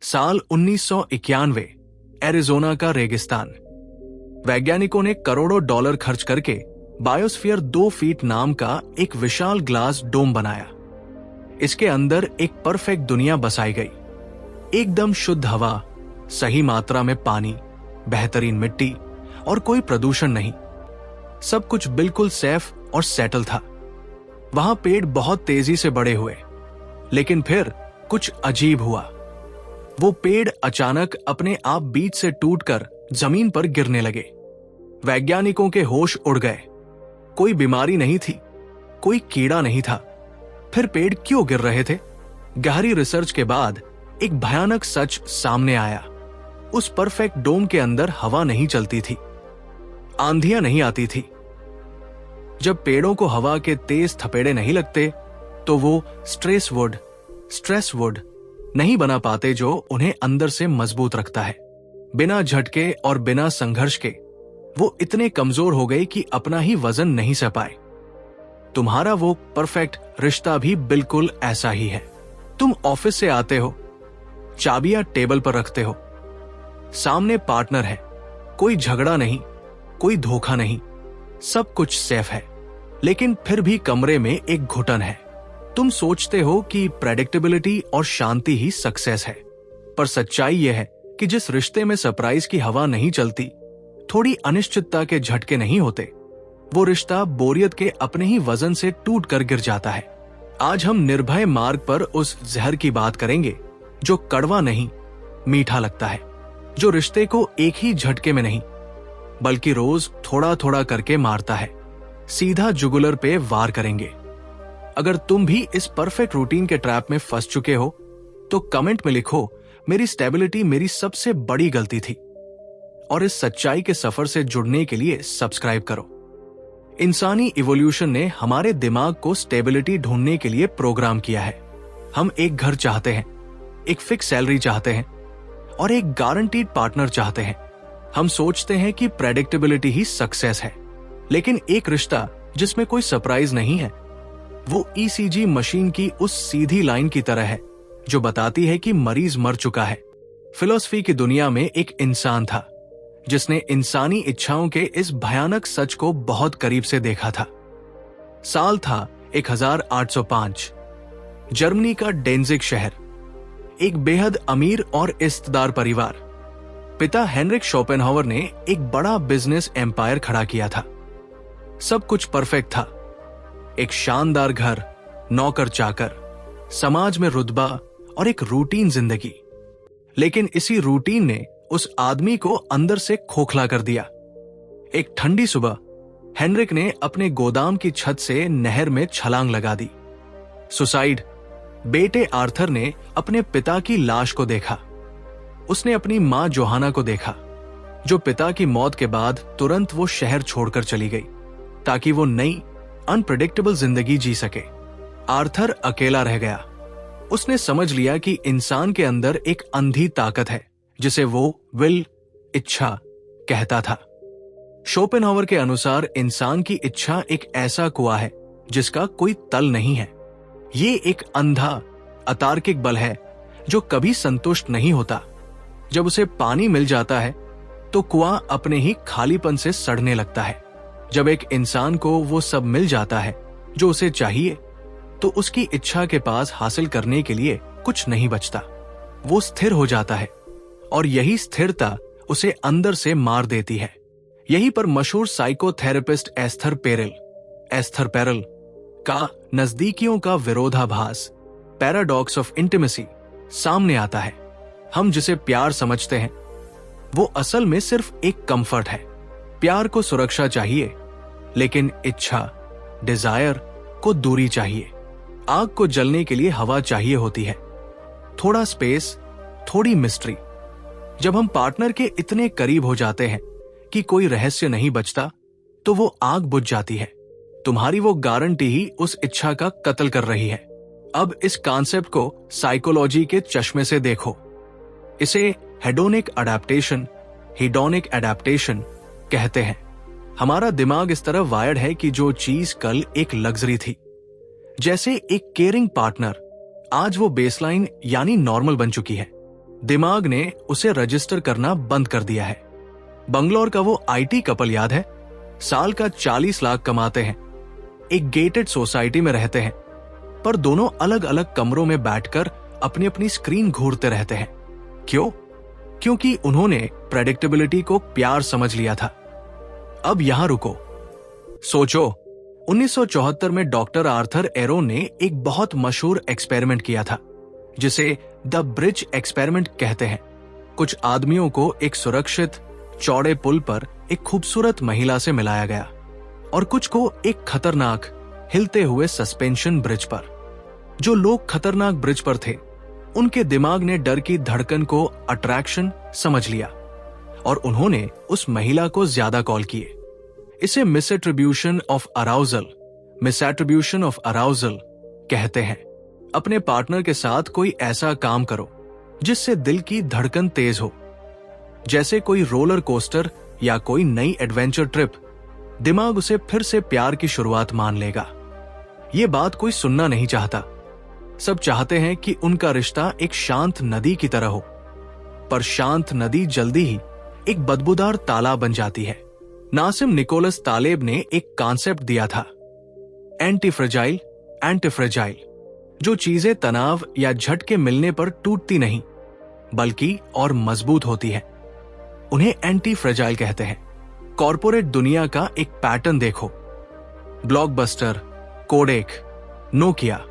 साल 1991, एरिज़ोना का रेगिस्तान। वैज्ञानिकों ने करोड़ों डॉलर खर्च करके बायोस्फीयर 2 फीट नाम का एक विशाल ग्लास डोम बनाया। इसके अंदर एक परफेक्ट दुनिया बसाई गई, एकदम शुद्ध हवा, सही मात्रा में पानी, बेहतरीन मिट्टी और कोई प्रदूषण नहीं। सब कुछ बिल्कुल सेफ और सेटल था। वहां पेड़ बहुत तेजी से बड़े हुए, लेकिन फिर कुछ अजीब हुआ। वो पेड़ अचानक अपने आप बीच से टूटकर जमीन पर गिरने लगे। वैज्ञानिकों के होश उड़ गए। कोई बीमारी नहीं थी, कोई कीड़ा नहीं था। फिर पेड़ क्यों गिर रहे थे? गहरी रिसर्च के बाद एक भयानक सच सामने आया। उस परफेक्ट डोम के अंदर हवा नहीं चलती थी, आंधियां नहीं आती थी। जब पेड़ों को हवा के तेज थपेड़े नहीं लगते, तो वो स्ट्रेस वुड नहीं बना पाते जो उन्हें अंदर से मजबूत रखता है। बिना झटके और बिना संघर्ष के वो इतने कमजोर हो गए कि अपना ही वजन नहीं सह पाए। तुम्हारा वो परफेक्ट रिश्ता भी बिल्कुल ऐसा ही है। तुम ऑफिस से आते हो, चाबियां टेबल पर रखते हो, सामने पार्टनर है, कोई झगड़ा नहीं, कोई धोखा नहीं, सब कुछ सेफ है। लेकिन फिर भी कमरे में एक घुटन है। तुम सोचते हो कि प्रेडिक्टेबिलिटी और शांति ही सक्सेस है, पर सच्चाई यह है कि जिस रिश्ते में सरप्राइज की हवा नहीं चलती, थोड़ी अनिश्चितता के झटके नहीं होते, वो रिश्ता बोरियत के अपने ही वजन से टूट कर गिर जाता है। आज हम निर्भय मार्ग पर उस जहर की बात करेंगे जो कड़वा नहीं, मीठा लगता है, जो रिश्ते को एक ही झटके में नहीं बल्कि रोज थोड़ा थोड़ा करके मारता है। सीधा जुगुलर पे वार करेंगे। अगर तुम भी इस परफेक्ट रूटीन के ट्रैप में फंस चुके हो, तो कमेंट में लिखो, मेरी स्टेबिलिटी मेरी सबसे बड़ी गलती थी। और इस सच्चाई के सफर से जुड़ने के लिए सब्सक्राइब करो। इंसानी इवोल्यूशन ने हमारे दिमाग को स्टेबिलिटी ढूंढने के लिए प्रोग्राम किया है। हम एक घर चाहते हैं, एक फिक्स सैलरी चाहते हैं और एक गारंटीड पार्टनर चाहते हैं। हम सोचते हैं कि प्रेडिक्टेबिलिटी ही सक्सेस है, लेकिन एक रिश्ता जिसमें कोई सरप्राइज नहीं है, वो ईसीजी मशीन की उस सीधी लाइन की तरह है जो बताती है कि मरीज मर चुका है। फिलॉसफी की दुनिया में एक इंसान था जिसने इंसानी इच्छाओं के इस भयानक सच को बहुत करीब से देखा था। साल था 1805। जर्मनी का डेंजिग शहर। एक बेहद अमीर और इज्तदार परिवार। पिता हेनरिक शोपेनहावर ने एक बड़ा बिजनेस एम्पायर खड़ा किया था। सब कुछ परफेक्ट था। एक शानदार घर, नौकर चाकर, समाज में रुतबा और एक रूटीन जिंदगी। लेकिन इसी रूटीन ने उस आदमी को अंदर से खोखला कर दिया। एक ठंडी सुबह हेनरिक ने अपने गोदाम की छत से नहर में छलांग लगा दी। सुसाइड। बेटे आर्थर ने अपने पिता की लाश को देखा। उसने अपनी मां जोहाना को देखा, जो पिता की मौत के बाद तुरंत वो शहर छोड़कर चली गई ताकि वो नई अनप्रेडिक्टेबल जिंदगी जी सके। आर्थर अकेला रह गया। उसने समझ लिया कि इंसान के अंदर एक अंधी ताकत है जिसे वो इच्छा कहता था। शोपेनहावर के अनुसार इंसान की इच्छा एक ऐसा कुआं है जिसका कोई तल नहीं है। ये एक अंधा अतार्किक बल है जो कभी संतुष्ट नहीं होता। जब उसे पानी मिल जाता है तो कुआं अपने ही खालीपन से सड़ने लगता है। जब एक इंसान को वो सब मिल जाता है जो उसे चाहिए, तो उसकी इच्छा के पास हासिल करने के लिए कुछ नहीं बचता। वो स्थिर हो जाता है और यही स्थिरता उसे अंदर से मार देती है। यहीं पर मशहूर साइकोथेरेपिस्ट एस्थर पेरेल का नजदीकियों का विरोधाभास, पैराडॉक्स ऑफ इंटिमेसी, सामने आता है। हम जिसे प्यार समझते हैं वो असल में सिर्फ एक कंफर्ट है। प्यार को सुरक्षा चाहिए, लेकिन इच्छा, डिजायर को दूरी चाहिए। आग को जलने के लिए हवा चाहिए होती है, थोड़ा स्पेस, थोड़ी मिस्ट्री। जब हम पार्टनर के इतने करीब हो जाते हैं कि कोई रहस्य नहीं बचता, तो वो आग बुझ जाती है। तुम्हारी वो गारंटी ही उस इच्छा का कत्ल कर रही है। अब इस कॉन्सेप्ट को साइकोलॉजी के चश्मे से देखो। इसे हेडोनिक एडेप्टेशन कहते हैं। हमारा दिमाग इस तरह वायर्ड है कि जो चीज कल एक लग्जरी थी, जैसे एक केयरिंग पार्टनर, आज वो बेसलाइन यानी नॉर्मल बन चुकी है। दिमाग ने उसे रजिस्टर करना बंद कर दिया है। बंगलौर का वो आईटी कपल याद है, साल का 40 लाख कमाते हैं, एक गेटेड सोसाइटी में रहते हैं, पर दोनों अलग अलग कमरों में बैठकर अपनी अपनी स्क्रीन घूरते रहते हैं। क्यों? क्योंकि उन्होंने प्रेडिक्टेबिलिटी को प्यार समझ लिया था। अब यहां रुको, सोचो। 1974 में डॉक्टर आर्थर एरोन ने एक बहुत मशहूर एक्सपेरिमेंट किया था, जिसे द ब्रिज एक्सपेरिमेंट कहते हैं। कुछ आदमियों को एक सुरक्षित चौड़े पुल पर एक खूबसूरत महिला से मिलाया गया और कुछ को एक खतरनाक हिलते हुए सस्पेंशन ब्रिज पर। जो लोग खतरनाक ब्रिज पर थे, उनके दिमाग ने डर की धड़कन को अट्रैक्शन समझ लिया और उन्होंने उस महिला को ज्यादा कॉल किए। इसे मिसएट्रिब्यूशन ऑफ अराउजल कहते हैं। अपने पार्टनर के साथ कोई ऐसा काम करो जिससे दिल की धड़कन तेज हो, जैसे कोई रोलर कोस्टर या कोई नई एडवेंचर ट्रिप। दिमाग उसे फिर से प्यार की शुरुआत मान लेगा। ये बात कोई सुनना नहीं चाहता। सब चाहते हैं कि उनका रिश्ता एक शांत नदी की तरह हो, पर शांत नदी जल्दी ही एक बदबूदार तालाब बन जाती है। नासिम निकोलस तालेब ने एक कॉन्सेप्ट दिया था, एंटी फ्रेजाइल, जो चीजें तनाव या झटके मिलने पर टूटती नहीं बल्कि और मजबूत होती हैं। उन्हें एंटी फ्रेजाइल कहते हैं। कॉर्पोरेट दुनिया का एक पैटर्न देखो। ब्लॉकबस्टर, कोडेक, नोकिया,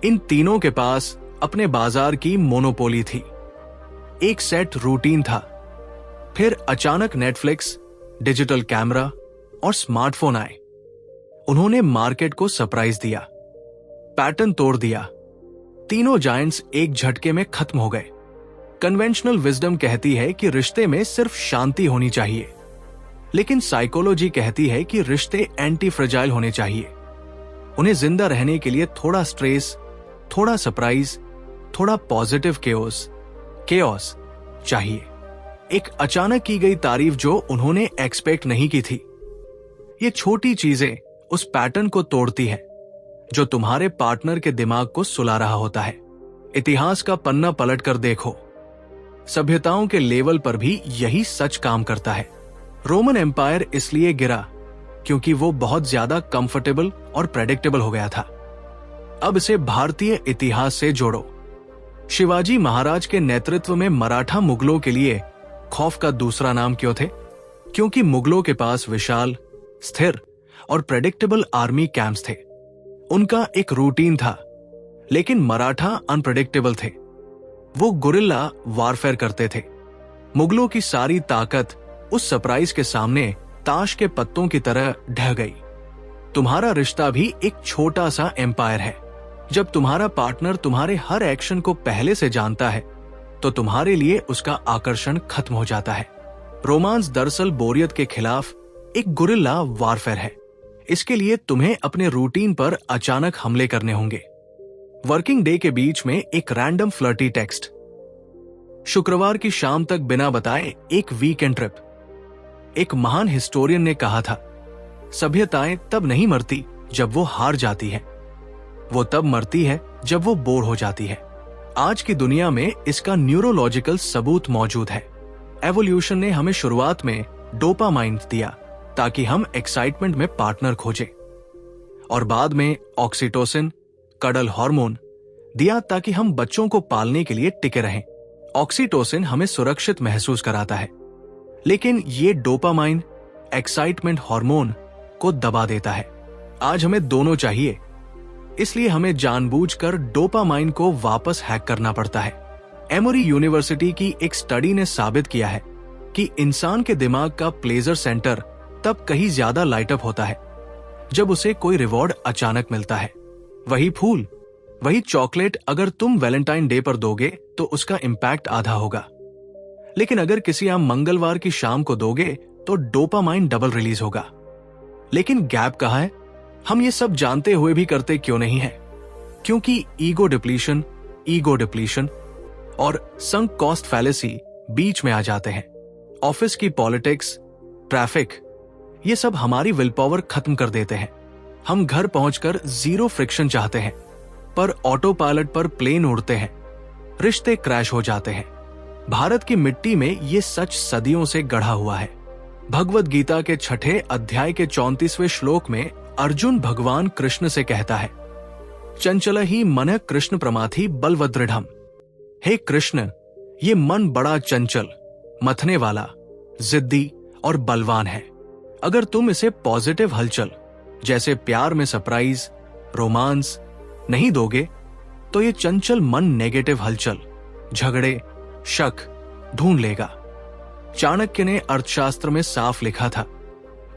इन तीनों के पास अपने बाजार की मोनोपोली थी। एक सेट रूटीन था। फिर अचानक नेटफ्लिक्स, डिजिटल कैमरा और स्मार्टफोन आए। उन्होंने मार्केट को सरप्राइज दिया, पैटर्न तोड़ दिया। तीनों जायंट्स एक झटके में खत्म हो गए। कन्वेंशनल विजडम कहती है कि रिश्ते में सिर्फ शांति होनी चाहिए, लेकिन साइकोलॉजी कहती है कि रिश्ते एंटी फ्रेजाइल होने चाहिए। उन्हें जिंदा रहने के लिए थोड़ा स्ट्रेस, थोड़ा सरप्राइज, थोड़ा पॉजिटिव केओस चाहिए। एक अचानक की गई तारीफ जो उन्होंने एक्सपेक्ट नहीं की थी। ये छोटी चीजें उस पैटर्न को तोड़ती हैं जो तुम्हारे पार्टनर के दिमाग को सुला रहा होता है। इतिहास का पन्ना पलट कर देखो, सभ्यताओं के लेवल पर भी यही सच काम करता है। रोमन एम्पायर इसलिए गिरा क्योंकि वो बहुत ज्यादा कंफर्टेबल और प्रेडिक्टेबल हो गया था। अब इसे भारतीय इतिहास से जोड़ो। शिवाजी महाराज के नेतृत्व में मराठा मुगलों के लिए खौफ का दूसरा नाम क्यों थे? क्योंकि मुगलों के पास विशाल, स्थिर और प्रेडिक्टेबल आर्मी कैंप्स थे। उनका एक रूटीन था, लेकिन मराठा अनप्रेडिक्टेबल थे। वो गुरिल्ला वारफेयर करते थे। मुगलों की सारी ताकत उस सरप्राइज के सामने ताश के पत्तों की तरह ढह गई। तुम्हारा रिश्ता भी एक छोटा सा एम्पायर है। जब तुम्हारा पार्टनर तुम्हारे हर एक्शन को पहले से जानता है, तो तुम्हारे लिए उसका आकर्षण खत्म हो जाता है। रोमांस दरअसल बोरियत के खिलाफ एक गुरिल्ला वारफेयर है। इसके लिए तुम्हें अपने रूटीन पर अचानक हमले करने होंगे। वर्किंग डे के बीच में एक रैंडम फ्लर्टी टेक्स्ट, शुक्रवार की शाम तक बिना बताए एक वीकेंड ट्रिप। एक महान हिस्टोरियन ने कहा था, सभ्यताएं तब नहीं मरती जब वो हार जाती है, वो तब मरती है जब वो बोर हो जाती है। आज की दुनिया में इसका न्यूरोलॉजिकल सबूत मौजूद है। एवोल्यूशन ने हमें शुरुआत में डोपामाइन दिया ताकि हम एक्साइटमेंट में पार्टनर खोजें, और बाद में ऑक्सीटोसिन, कडल हार्मोन दिया ताकि हम बच्चों को पालने के लिए टिके रहें। ऑक्सीटोसिन हमें सुरक्षित महसूस कराता है, लेकिन ये डोपामाइन, एक्साइटमेंट हार्मोन को दबा देता है। आज हमें दोनों चाहिए, इसलिए हमें जानबूझकर डोपामाइन को वापस हैक करना पड़ता है। एमोरी यूनिवर्सिटी की एक स्टडी ने साबित किया है कि इंसान के दिमाग का प्लेजर सेंटर तब कहीं ज्यादा लाइट अप होता है जब उसे कोई रिवॉर्ड अचानक मिलता है। वही फूल, वही चॉकलेट अगर तुम वैलेंटाइन डे पर दोगे तो उसका इंपैक्ट आधा होगा, लेकिन अगर किसी आम मंगलवार की शाम को दोगे तो डोपामाइन डबल रिलीज होगा। लेकिन गैप कहाँ है? हम ये सब जानते हुए भी करते क्यों नहीं है? क्योंकि ईगो डिप्लीशन और संक कॉस्ट फैलेसी बीच में आ जाते हैं। ऑफिस की पॉलिटिक्स, ट्रैफिक, ये सब हमारी विल पावर खत्म कर देते हैं। हम घर पहुंचकर जीरो फ्रिक्शन चाहते हैं, पर ऑटो पायलट पर प्लेन उड़ते हैं। रिश्ते क्रैश हो जाते हैं। भारत की मिट्टी में ये सच सदियों से गढ़ा हुआ है। भगवद गीता के 6 अध्याय के 34वें श्लोक में अर्जुन भगवान कृष्ण से कहता है, चंचल ही मन कृष्ण प्रमाथि बलवदृढ़म। हे कृष्ण, ये मन बड़ा चंचल, मथने वाला, जिद्दी और बलवान है। अगर तुम इसे पॉजिटिव हलचल जैसे प्यार में सरप्राइज, रोमांस नहीं दोगे तो ये चंचल मन नेगेटिव हलचल, झगड़े, शक ढूंढ लेगा। चाणक्य ने अर्थशास्त्र में साफ लिखा था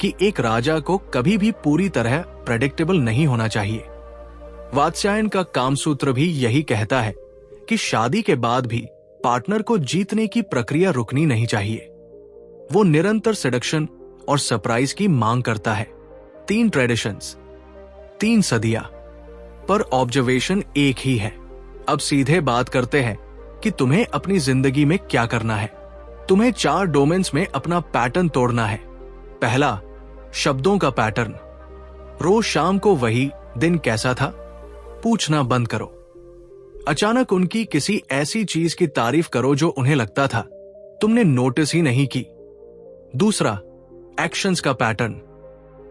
कि एक राजा को कभी भी पूरी तरह प्रेडिक्टेबल नहीं होना चाहिए। वात्स्यायन का कामसूत्र भी यही कहता है कि शादी के बाद भी पार्टनर को जीतने की प्रक्रिया रुकनी नहीं चाहिए। वो निरंतर सेडक्शन और सरप्राइज की मांग करता है। 3 ट्रेडिशंस, 3 सदियां, पर ऑब्जर्वेशन एक ही है। अब सीधे बात करते हैं कि तुम्हें अपनी जिंदगी में क्या करना है। तुम्हें 4 डोमेन्स में अपना पैटर्न तोड़ना है। पहला, शब्दों का पैटर्न। रोज शाम को वही दिन कैसा था पूछना बंद करो। अचानक उनकी किसी ऐसी चीज की तारीफ करो जो उन्हें लगता था तुमने नोटिस ही नहीं की। दूसरा, एक्शंस का पैटर्न।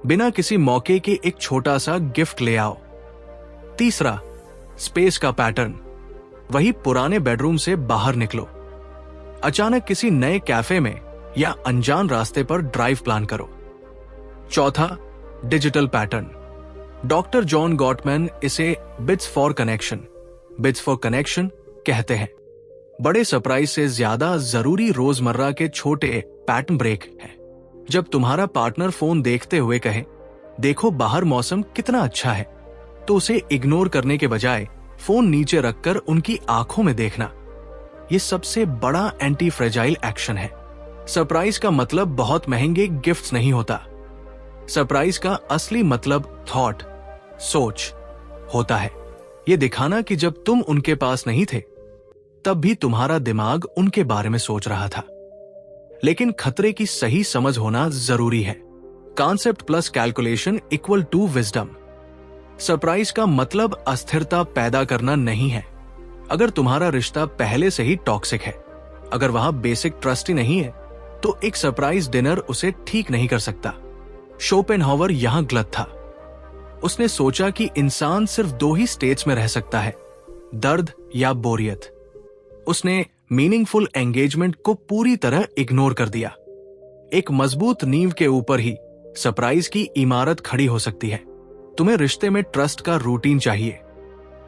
बिना किसी मौके के एक छोटा सा गिफ्ट ले आओ। तीसरा, स्पेस का पैटर्न। वही पुराने बेडरूम से बाहर निकलो। अचानक किसी नए कैफे में या अनजान रास्ते पर ड्राइव प्लान करो। चौथा, digital pattern. Doctor John Gottmann इसे बिट्स फॉर कनेक्शन कहते हैं। बड़े सरप्राइज से ज्यादा जरूरी रोजमर्रा के छोटे पैटर्न ब्रेक है। जब तुम्हारा पार्टनर फोन देखते हुए कहे, देखो बाहर मौसम कितना अच्छा है, तो उसे इग्नोर करने के बजाय फोन नीचे रखकर उनकी आंखों में देखना। यह सबसे बड़ा एंटी फ्रेजाइल एक्शन है। सरप्राइज का मतलब बहुत महंगे गिफ्ट्स नहीं होता। सरप्राइज का असली मतलब थॉट, सोच होता है। यह दिखाना कि जब तुम उनके पास नहीं थे तब भी तुम्हारा दिमाग उनके बारे में सोच रहा था। लेकिन खतरे की सही समझ होना जरूरी है। Concept plus calculation equal to wisdom. Surprise का मतलब अस्थिरता पैदा करना नहीं है। अगर तुम्हारा रिश्ता पहले से ही टॉक्सिक है, अगर वहां बेसिक ट्रस्ट ही नहीं है, तो एक सरप्राइज डिनर उसे ठीक नहीं कर सकता। शोपेनहावर यहां गलत था। उसने सोचा कि इंसान सिर्फ 2 ही स्टेट्स में रह सकता है, दर्द या बोरियत। उसने मीनिंगफुल एंगेजमेंट को पूरी तरह इग्नोर कर दिया। एक मजबूत नींव के ऊपर ही सरप्राइज की इमारत खड़ी हो सकती है। तुम्हें रिश्ते में ट्रस्ट का रूटीन चाहिए,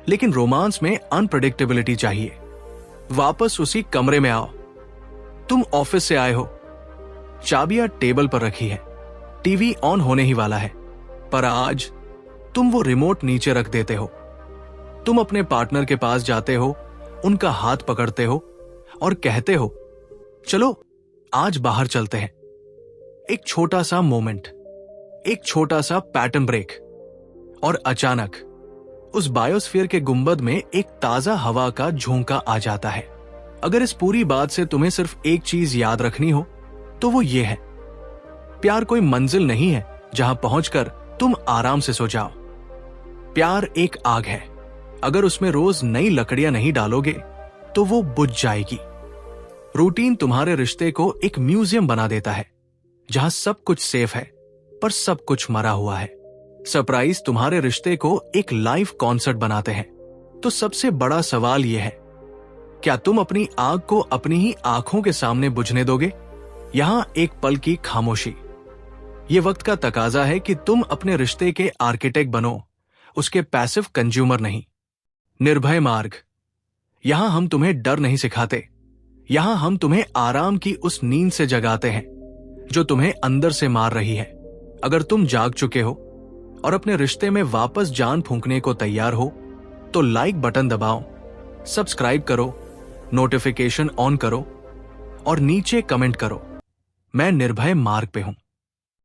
लेकिन रोमांस में अनप्रेडिक्टेबिलिटी चाहिए। वापस उसी कमरे में आओ। तुम ऑफिस से आए हो, चाबियां टेबल पर रखी है, टीवी ऑन होने ही वाला है, पर आज तुम वो रिमोट नीचे रख देते हो। तुम अपने पार्टनर के पास जाते हो, उनका हाथ पकड़ते हो और कहते हो, चलो आज बाहर चलते हैं। एक छोटा सा मोमेंट, एक छोटा सा पैटर्न ब्रेक, और अचानक उस बायोस्फीयर के गुंबद में एक ताजा हवा का झोंका आ जाता है। अगर इस पूरी बात से तुम्हें सिर्फ एक चीज याद रखनी हो तो वो ये है, प्यार कोई मंजिल नहीं है जहां पहुंचकर तुम आराम से सो जाओ। प्यार एक आग है, अगर उसमें रोज नई लकड़ियां नहीं डालोगे तो वो बुझ जाएगी। रूटीन तुम्हारे रिश्ते को एक म्यूजियम बना देता है जहां सब कुछ सेफ है पर सब कुछ मरा हुआ है। सरप्राइज तुम्हारे रिश्ते को एक लाइव कॉन्सर्ट बनाते हैं। तो सबसे बड़ा सवाल यह है, क्या तुम अपनी आग को अपनी ही आंखों के सामने बुझने दोगे? यहां एक पल की खामोशी। ये वक्त का तकाजा है कि तुम अपने रिश्ते के आर्किटेक्ट बनो, उसके पैसिव कंज्यूमर नहीं। निर्भय मार्ग। यहां हम तुम्हें डर नहीं सिखाते, यहां हम तुम्हें आराम की उस नींद से जगाते हैं जो तुम्हें अंदर से मार रही है। अगर तुम जाग चुके हो और अपने रिश्ते में वापस जान फूंकने को तैयार हो तो लाइक बटन दबाओ, सब्सक्राइब करो, नोटिफिकेशन ऑन करो और नीचे कमेंट करो, मैं निर्भय मार्ग पे हूं।